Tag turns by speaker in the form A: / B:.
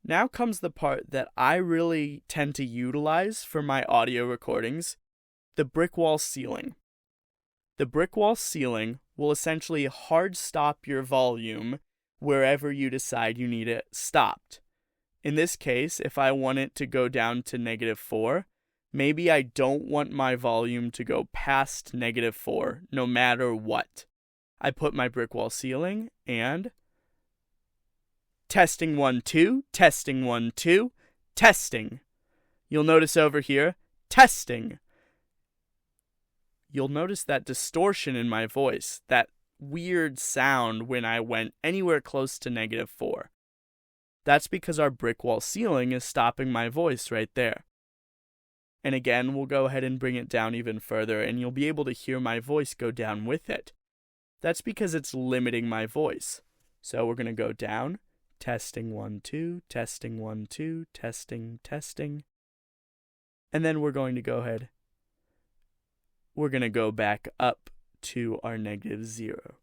A: Now comes the part that I really tend to utilize for my audio recordings, the brick wall ceiling. The brick wall ceiling will essentially hard stop your volume wherever you decide you need it stopped. In this case, if I want it to go down to -4, maybe I don't want my volume to go past -4, no matter what. I put my brick wall ceiling and testing 1 2, testing 1 2, testing. You'll notice over here, testing. You'll notice that distortion in my voice, that weird sound when I went anywhere close to -4. That's because our brick wall ceiling is stopping my voice right there. And again, we'll go ahead and bring it down even further, and you'll be able to hear my voice go down with it. That's because it's limiting my voice. So we're going to go down, testing 1 2, testing 1 2, testing, testing. And then we're going to go ahead. We're going to go back up to our -0.